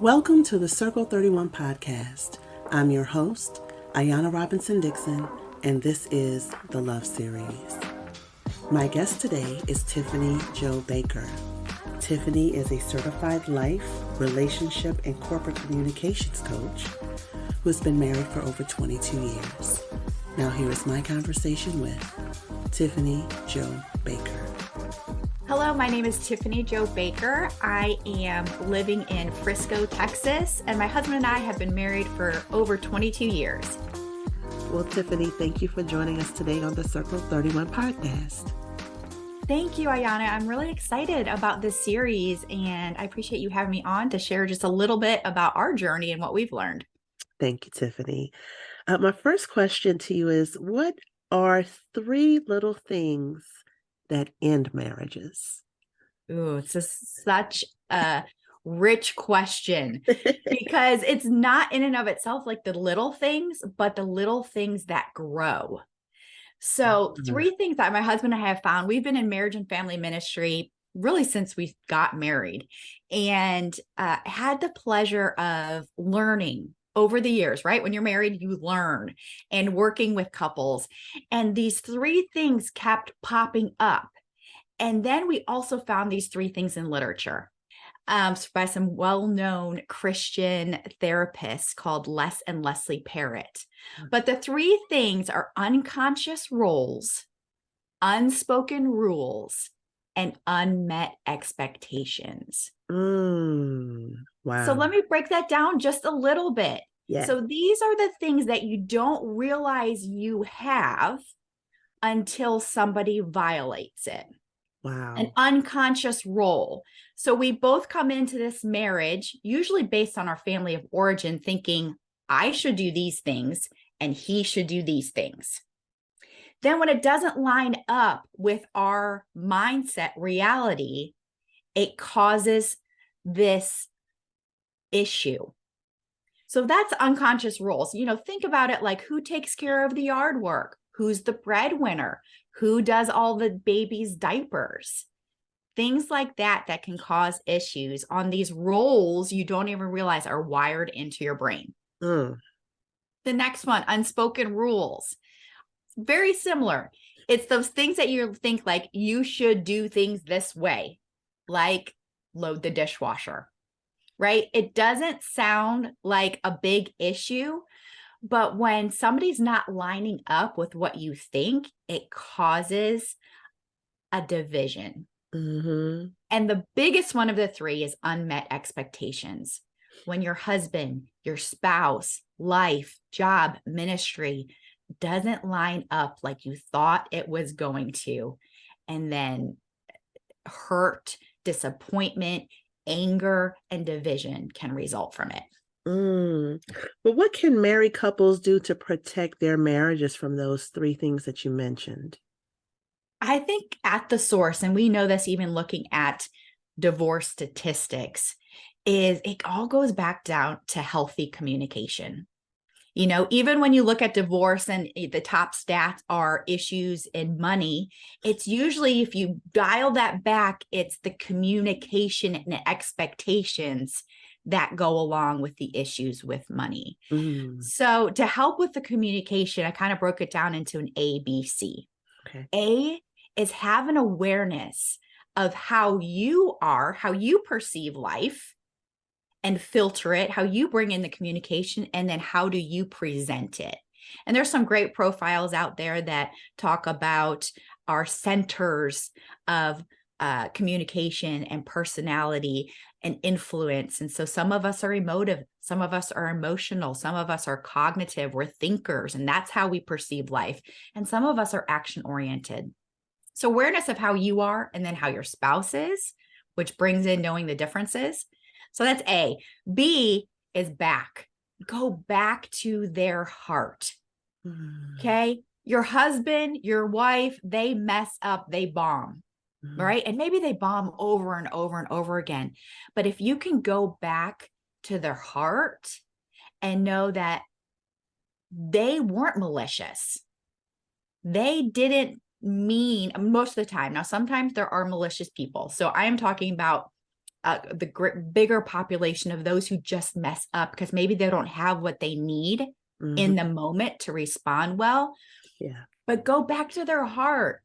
Welcome to the Circle 31 podcast. I'm your host, Ayana Robinson Dixon, and this is the Love Series. My guest today is Tiffany Jo Baker. Tiffany is a certified life, relationship, and corporate communications coach who has been married for over 22 years. Now here is my conversation with Tiffany Jo Baker. Hello, my name is Tiffany Jo Baker. I am living in Frisco, Texas, and my husband and I have been married for over 22 years. Well, Tiffany, thank you for joining us today on the Circle 31 podcast. Thank you, Ayana. I'm really excited about this series, and I appreciate you having me on to share just a little bit about our journey and what we've learned. Thank you, Tiffany. My first question to you is, what are three little things that end marriages? Ooh, it's such a rich question because it's not in and of itself like the little things, but the little things that grow. So three things that my husband and I have found. We've been in marriage and family ministry really since we got married, and had the pleasure of learning over the years, right? When you're married, you learn, and working with couples. And these three things kept popping up. And then we also found these three things in literature by some well-known Christian therapists called Les and Leslie Parrott. But the three things are unconscious roles, unspoken rules, and unmet expectations. Wow. So let me break that down just a little bit. Yeah. So these are the things that you don't realize you have until somebody violates it. Wow. An unconscious role. So we both come into this marriage, usually based on our family of origin, thinking, I should do these things and he should do these things. Then when it doesn't line up with our mindset reality, it causes this issue. So that's unconscious roles. Think about it like, who takes care of the yard work? Who's the breadwinner? Who does all the baby's diapers? Things like that can cause issues on these roles you don't even realize are wired into your brain. The next one, unspoken rules. Very similar. It's those things that you think like you should do things this way, like load the dishwasher, right? It doesn't sound like a big issue, but when somebody's not lining up with what you think, it causes a division. And the biggest one of the three is unmet expectations. When your husband, your spouse, life, job, ministry doesn't line up like you thought it was going to, and then hurt, disappointment, anger, and division can result from it. But what can married couples do to protect their marriages from those three things that you mentioned? I think at the source, and we know this even looking at divorce statistics, is it all goes back down to healthy communication. Even when you look at divorce and the top stats are issues in money, it's usually, if you dial that back, it's the communication and expectations that go along with the issues with money. So to help with the communication, I kind of broke it down into an A, B, C. Okay. A is have an awareness of how you are, how you perceive life, and filter it, how you bring in the communication, and then how do you present it. And there's some great profiles out there that talk about our centers of communication and personality and influence. And so some of us are emotive, some of us are emotional, some of us are cognitive, we're thinkers, and that's how we perceive life. And some of us are action oriented. So awareness of how you are and then how your spouse is, which brings in knowing the differences. So that's A. B is back. Go back to their heart. Okay. Your husband, your wife, they mess up, they bomb. Right. And maybe they bomb over and over and over again. But if you can go back to their heart and know that they weren't malicious, they didn't mean most of the time. Now, sometimes there are malicious people. So I am talking about bigger population of those who just mess up because maybe they don't have what they need in the moment to respond well. Yeah. But go back to their heart.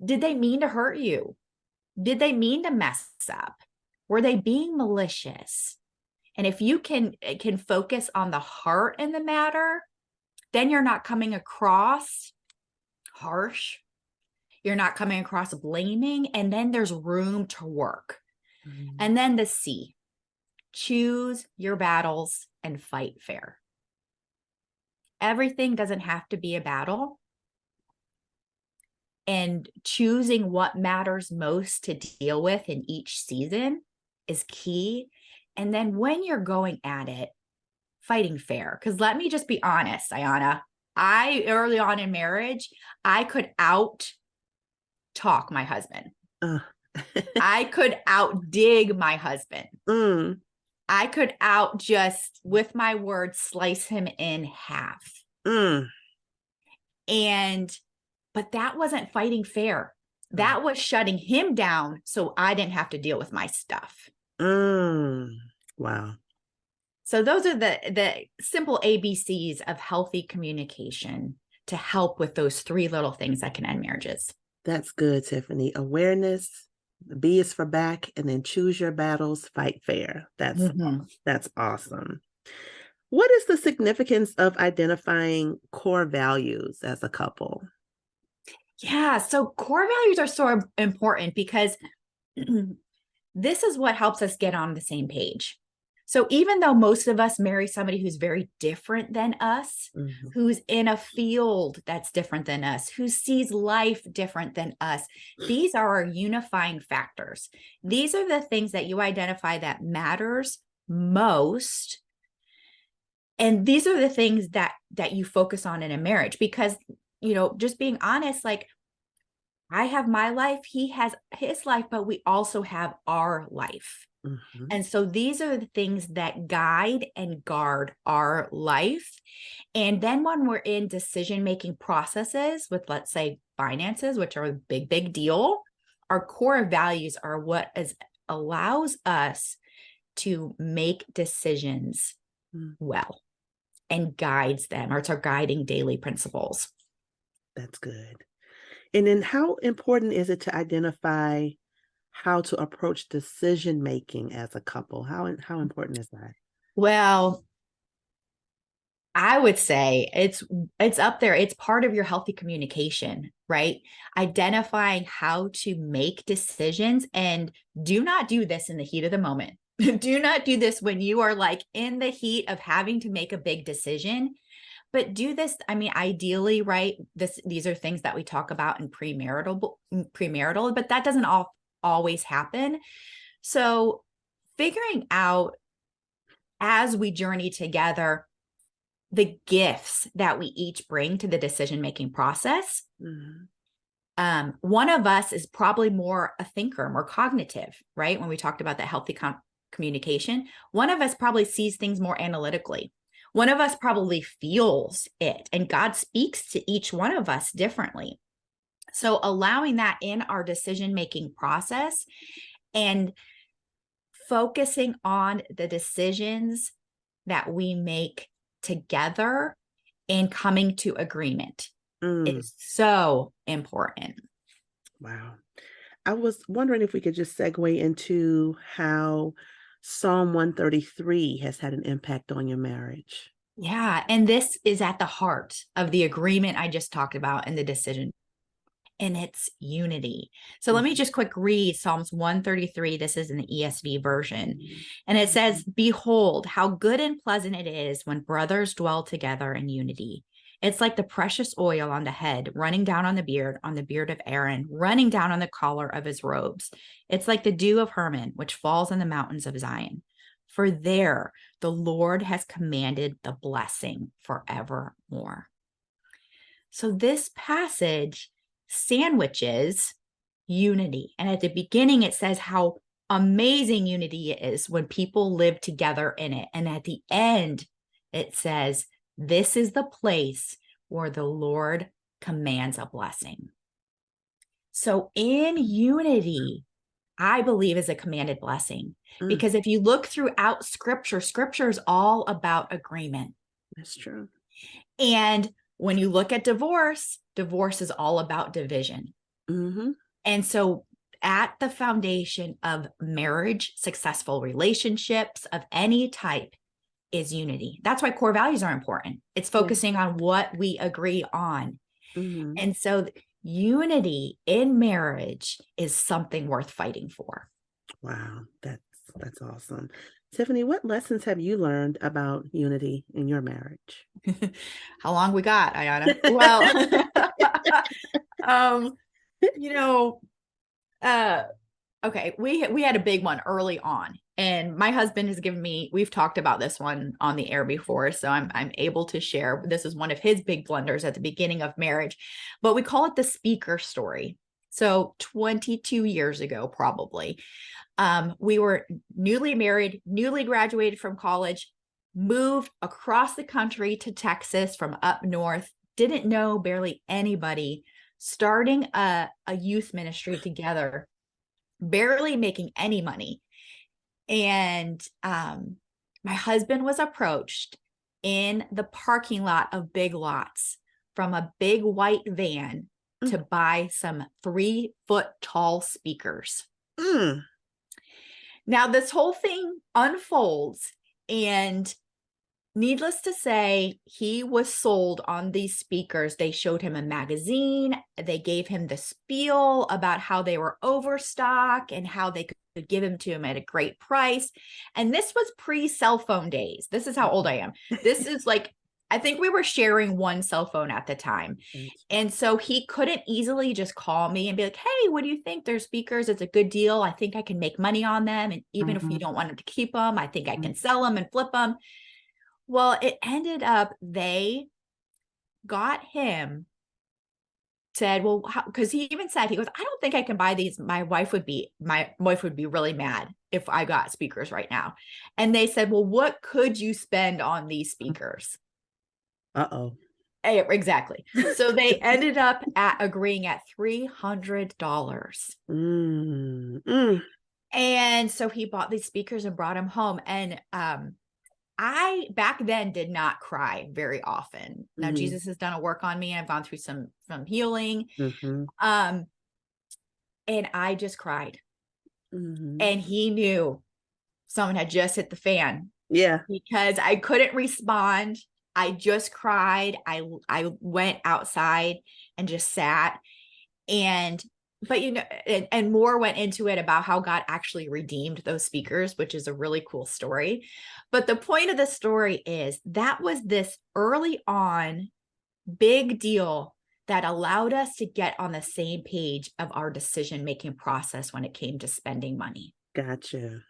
Did they mean to hurt you? Did they mean to mess up? Were they being malicious? And if you can focus on the heart in the matter, then you're not coming across harsh. You're not coming across blaming. And then there's room to work. And then the C, choose your battles and fight fair. Everything doesn't have to be a battle. And choosing what matters most to deal with in each season is key. And then when you're going at it, fighting fair. Because let me just be honest, Ayana, early on in marriage, I could out talk my husband. I could out dig my husband. I could out just with my words, slice him in half. But that wasn't fighting fair. That was shutting him down so I didn't have to deal with my stuff. Wow. So those are the simple ABCs of healthy communication to help with those three little things that can end marriages. That's good, Tiffany. Awareness, the B is for back, and then choose your battles, fight fair. That's awesome. What is the significance of identifying core values as a couple? Yeah, so core values are so important because this is what helps us get on the same page. So even though most of us marry somebody who's very different than us, who's in a field that's different than us, who sees life different than us, these are our unifying factors. These are the things that you identify that matters most. And these are the things that you focus on in a marriage because, just being honest, like I have my life, he has his life, but we also have our life. And so these are the things that guide and guard our life. And then when we're in decision-making processes with, let's say, finances, which are a big, big deal, our core values are what allows us to make decisions well and guides them, or it's our guiding daily principles. That's good. And then how important is it to identify how to approach decision-making as a couple? How important is that? Well, I would say it's up there. It's part of your healthy communication, right? Identifying how to make decisions, and do not do this in the heat of the moment. Do not do this when you are like in the heat of having to make a big decision. But do this, I mean, ideally, right? These are things that we talk about in premarital, but that doesn't always happen. So figuring out as we journey together, the gifts that we each bring to the decision-making process. One of us is probably more a thinker, more cognitive, right? When we talked about that healthy communication, one of us probably sees things more analytically. One of us probably feels it, and God speaks to each one of us differently. So allowing that in our decision-making process and focusing on the decisions that we make together and coming to agreement is so important. Wow. I was wondering if we could just segue into how Psalm 133 has had an impact on your marriage. Yeah. And this is at the heart of the agreement I just talked about and the decision. And it's unity. So let me just quick read Psalms 133. This is in the ESV version. And it says, "Behold, how good and pleasant it is when brothers dwell together in unity. It's like the precious oil on the head, running down on the beard of Aaron, running down on the collar of his robes. It's like the dew of Hermon, which falls on the mountains of Zion. For there the Lord has commanded the blessing forevermore." So this passage sandwiches unity. And at the beginning, it says how amazing unity is when people live together in it. And at the end, it says, this is the place where the Lord commands a blessing. So in unity, I believe is a commanded blessing. Mm, Because if you look throughout scripture, scripture is all about agreement. that's true. And when you look at divorce, divorce is all about division. Mm-hmm. And so at the foundation of marriage, successful relationships of any type is unity. That's why core values are important. It's focusing on what we agree on. Mm-hmm. And so unity in marriage is something worth fighting for. Wow, that's awesome. Tiffany, what lessons have you learned about unity in your marriage? How long we got, Ayana? Well, um, you know, okay, we had a big one early on, and my husband has given me, we've talked about this one on the air before, so I'm able to share. This is one of his big blunders at the beginning of marriage, but we call it the speaker story. So 22 years ago, probably, we were newly married, newly graduated from college, moved across the country to Texas from up north, didn't know barely anybody, starting a youth ministry together, barely making any money. And my husband was approached in the parking lot of Big Lots from a big white van to buy some 3-foot tall speakers. Mm. Now, this whole thing unfolds, and needless to say, he was sold on these speakers. They showed him a magazine. They gave him the spiel about how they were overstock and how they could give them to him at a great price. And this was pre-cell phone days. This is how old I am. This is like, I think we were sharing one cell phone at the time. And so he couldn't easily just call me and be like, hey, what do you think? They're speakers. It's a good deal. I think I can make money on them. And even if you don't want them to keep them, I think I can sell them and flip them. Well, it ended up they got him, said, well, because he even said, he goes, I don't think I can buy these. My wife would be really mad if I got speakers right now. And they said, well, what could you spend on these speakers? Uh-oh. Exactly. So they ended up agreeing at $300. And so he bought these speakers and brought them home. And I back then did not cry very often. Now Jesus has done a work on me, and I've gone through some healing. And I just cried. And he knew someone had just hit the fan. Yeah. Because I couldn't respond. I just cried. I went outside and just sat. But and more went into it about how God actually redeemed those speakers, which is a really cool story. But the point of the story is that was this early on big deal that allowed us to get on the same page of our decision-making process when it came to spending money. Gotcha.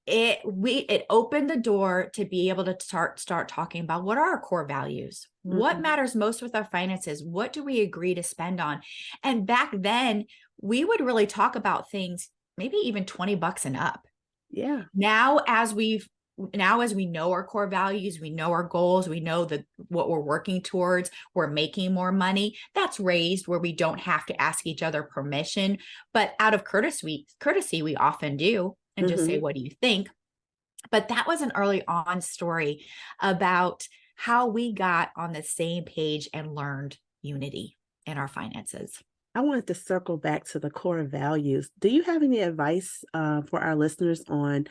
It opened the door to be able to start talking about what are our core values, what matters most with our finances, what do we agree to spend on. And back then we would really talk about things maybe even $20 and up. Yeah. Now as we know our core values, we know our goals, we know what we're working towards, we're making more money, that's raised where we don't have to ask each other permission, but out of courtesy we often do. And just say, what do you think? But that was an early on story about how we got on the same page and learned unity in our finances. I wanted to circle back to the core values. Do you have any advice for our listeners on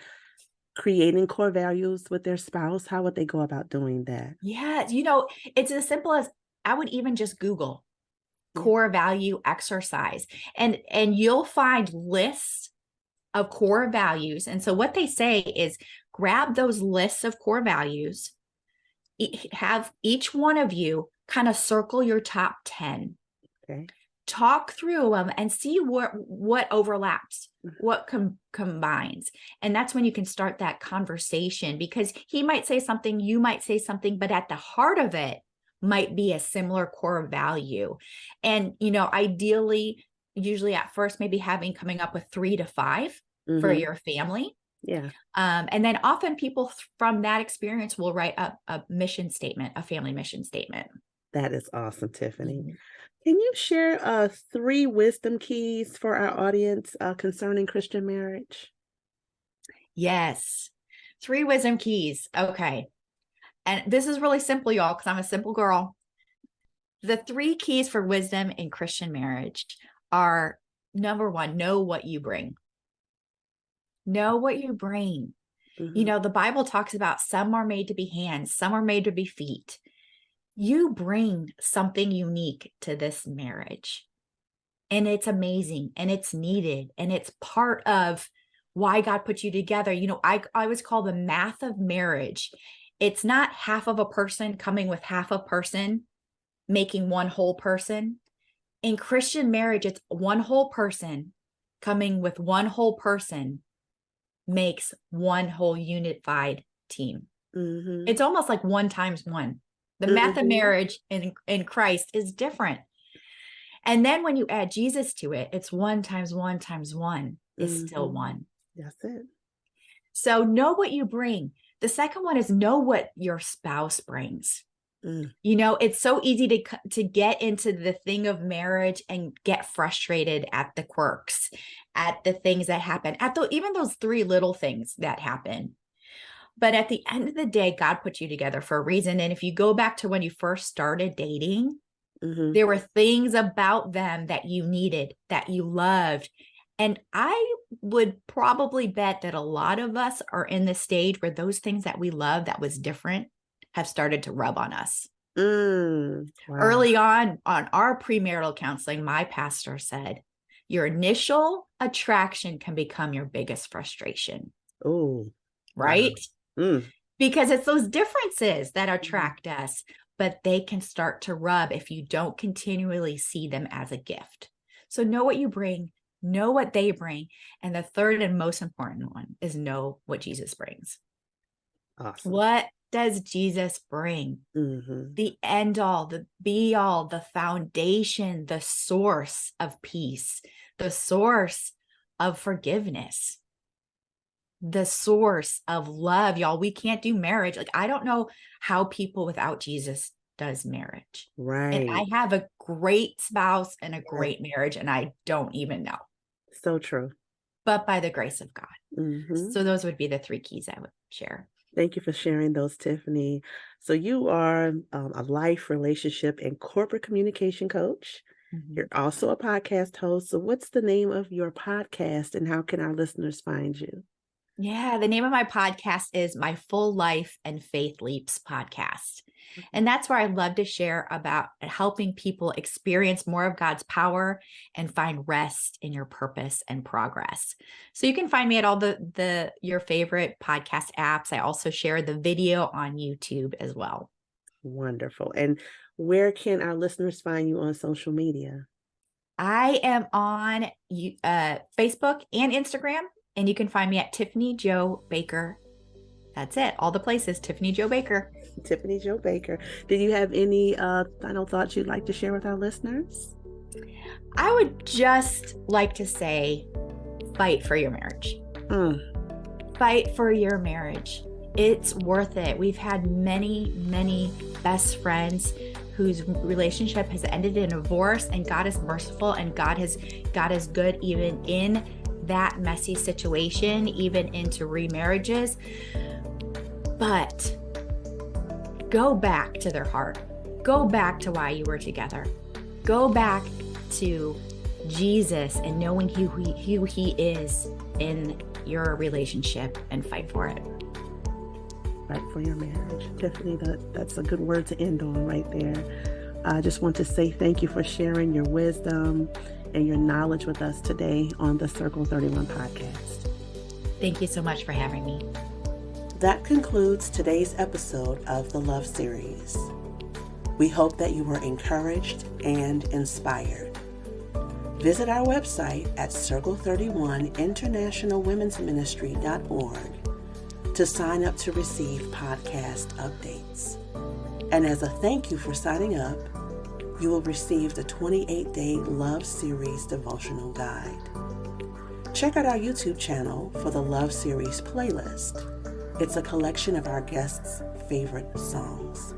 creating core values with their spouse? How would they go about doing that? Yeah, it's as simple as I would even just Google core value exercise, and you'll find lists of core values. And so what they say is grab those lists of core values, have each one of you kind of circle your top 10. Okay. Talk through them and see what overlaps, what combines. And that's when you can start that conversation, because he might say something, you might say something, but at the heart of it might be a similar core value. And, ideally, usually at first, maybe coming up with 3 to 5 for your family. Yeah. And then often people from that experience will write up a mission statement, a family mission statement. That is awesome, Tiffany. Mhm. Can you share 3 wisdom keys for our audience concerning Christian marriage? Yes. 3 wisdom keys. Okay. And this is really simple, y'all, because I'm a simple girl. The 3 keys for wisdom in Christian marriage are: number 1, know what you bring. Know what you bring. Mm-hmm. The Bible talks about some are made to be hands, some are made to be feet. You bring something unique to this marriage, and it's amazing, and it's needed, and it's part of why God put you together. I always call the math of marriage. It's not half of a person coming with half a person making one whole person. In Christian marriage, it's one whole person coming with one whole person makes one whole unified team. Mm-hmm. It's almost like 1 times 1. The math of Mm-hmm. marriage in Christ is different. And then when you add Jesus to it, it's 1 times 1 times 1 is still Mm-hmm. 1. That's it. So know what you bring. The second one is know what your spouse brings. Mm. It's so easy to get into the thing of marriage and get frustrated at the quirks, at the things that happen, even those 3 little things that happen. But at the end of the day, God put you together for a reason. And if you go back to when you first started dating, Mm-hmm. there were things about them that you needed, that you loved. And I would probably bet that a lot of us are in the stage where those things that we love that was different have started to rub on us. Wow. Early on our premarital counseling, my pastor said, your initial attraction can become your biggest frustration. Oh, Right? wow. Mm. Because it's those differences that attract us, but they can start to rub if you don't continually see them as a gift. So know what you bring, know what they bring. And the third and most important one is know what Jesus brings. Awesome. What does Jesus bring? Mm-hmm. The end all, the be all, the foundation, the source of peace, the source of forgiveness, the source of love. Y'all, we can't do marriage. Like, I don't know how people without Jesus does marriage. And I Right. have a great spouse and a great marriage, and I don't even know, So true. but by the grace of God. Mm-hmm. So those would be the 3 keys I would share. Thank you for sharing those, Tiffany. So you are a life, relationship, and corporate communication coach. Mm-hmm. You're also a podcast host. So what's the name of your podcast and how can our listeners find you? Yeah, the name of my podcast is My Full Life and Faith Leaps podcast. And that's where I love to share about helping people experience more of God's power and find rest in your purpose and progress. So you can find me at all your favorite podcast apps. I also share the video on YouTube as well. Wonderful. And where can our listeners find you on social media? I am on Facebook and Instagram, and you can find me at Tiffany Jo Baker. That's it. All the places, Tiffany Jo Baker. Tiffany Jo Baker. Did you have any final thoughts you'd like to share with our listeners? I would just like to say, fight for your marriage. Fight for your marriage. It's worth it. We've had many, many best friends whose relationship has ended in divorce, and God is merciful, and God is good even in that messy situation, even into remarriages. But go back to their heart. Go back to why you were together. Go back to Jesus and knowing who he is in your relationship, and fight for it. Fight for your marriage. Tiffany, that's a good word to end on right there. I just want to say thank you for sharing your wisdom and your knowledge with us today on the Circle 31 podcast. Thank you so much for having me. That concludes today's episode of the Love Series. We hope that you were encouraged and inspired. Visit our website at circle31internationalwomensministry.org to sign up to receive podcast updates. And as a thank you for signing up, you will receive the 28-day Love Series devotional guide. Check out our YouTube channel for the Love Series playlist. It's a collection of our guests' favorite songs.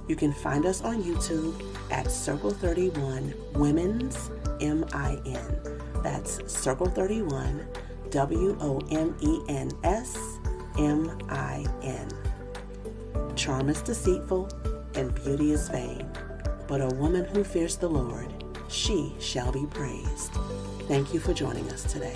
You can find us on YouTube at Circle 31 Women's MIN. That's Circle 31 WOMENS MIN. Charm is deceitful and beauty is vain, but a woman who fears the Lord, she shall be praised. Thank you for joining us today.